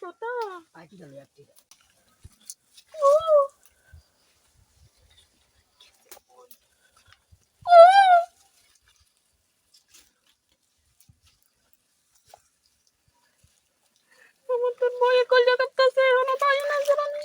কথা পাইটি গেল একটি আমার তো বয়ে কলজা কাঁপতাছে এখনো তাই না জানি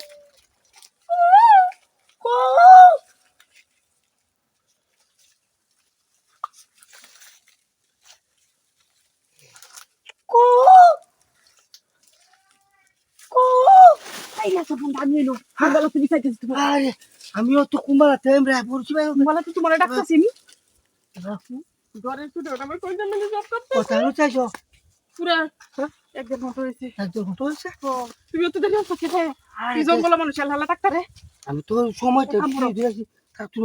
আরে আমিও তো কুমারাতে আমরা পড়ছি ভাই বলা তো তোমার ডাকতাছি আমি ঘরের ভিতরে আমার কলজা মেলে সব কাঁপতাছে কথা হলো চাইছো পুরা একদম মতো হয়েছে একদম কত হয়েছে তুমিও তো দেখে আসছো খেয়ে তুই জঙ্গলা মানুষ হালা ডাক্তার রে আমি তো সময়টা দিয়েছি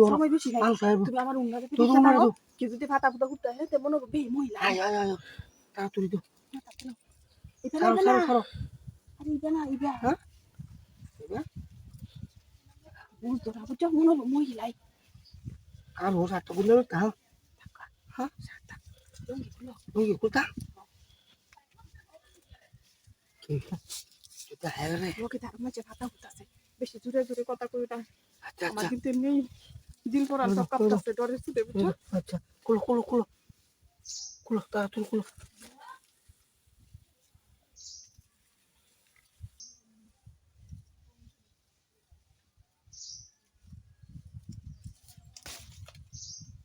সময় বেশি নাই মানুষ আইব তুমি আমার উন্নতি তোর উন্নতি দাও। কি যদি ফাটা ফুটা করতে হয় তে মনে হবে মহিলা আয় আয় আয় তাড়াতাড়ি তো এটা ছাড়ো না ছাড়ো ছাড়ো আরে ইবা না ইবা হ্যাঁ এবার বুঝতো না বুঝছো মনে হবে মহিলাই কার হোস একটা বললে তা হ্যাঁ লুঙ্গি কোথা কি এটা হ্যাঁ রে ওকে তার মাঝে ফাটা ফুটাছে বেশি জোরে জোরে কথা কই না আচ্ছা আমার আচ্ছা কিন্তু এমনি দিল পরান সব কাঁপতাছে ডরের সুদে বুঝছো আচ্ছা কুলো কুলো কুলো কুলো তাড়াতাড়ি কুলো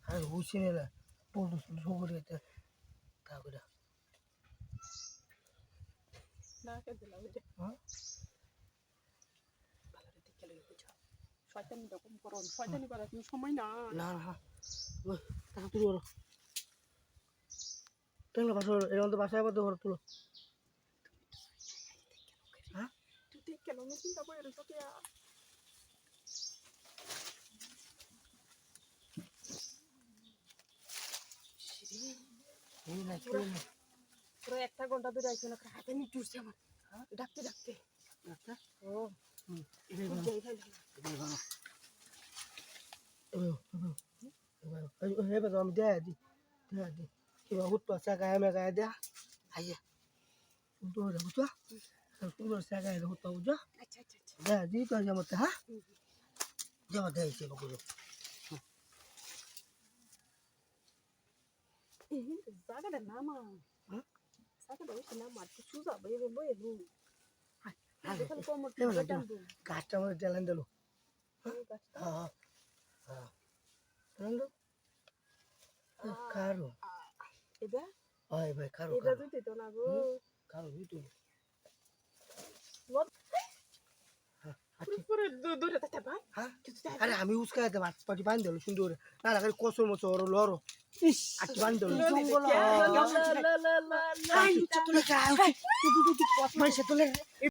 আর বুঝছি না বলতো সবরে এটা তাহলে না কে দিলা বুঝছো হ্যাঁ ভালো রে দেখে লই বুঝছো শয়তানি রকম করন শয়তানি করার কোনো সময় না না না তাড়াতাড়ি করো তোমরা বাসা এরকম তো বাসায় আবার ধরো তুলো হ্যাঁ তুই দেখ কেন আমি চিন্তা করে রেখো কে এই না কি না পুরো একটা ঘন্টা ধরে আইছো না হাতে নি টুরছে আমার ডাকতে ডাকতে আচ্ছা ও এটাই ভালো যাই ভাই এটাই ভালো এবার আমি দেয়া দি কিবা হুট সাগায় মে গায় দেয়া আইয়ে তো রে বুঝছো সুন্দর সাগায় হুট বুঝছো আচ্ছা আচ্ছা আচ্ছা দেয়া দি তো যেমন হ্যাঁ যেমন দেয় সে বকুলো এই জায়গাটা নামা হ্যাঁ জায়গাটা বেশি নামা তুই সুজা বইয়ে বইয়ে নু দেখেন কোমর গাছটা মধ্যে জ্বালান দিল গাছটা হ্যাঁ হ্যাঁ কারো এটা হয় ভাই কারো এটা দিতে তো না গো কারো দিতে পুরো দূরে থাকতে ভাই হ্যাঁ আরে আমি উস্কাইতে পাটি বান্ধ দিল সুন্দর না না খালি কসর মতো ওর লড়ো আটি বান্ধ দিল জঙ্গল তোলে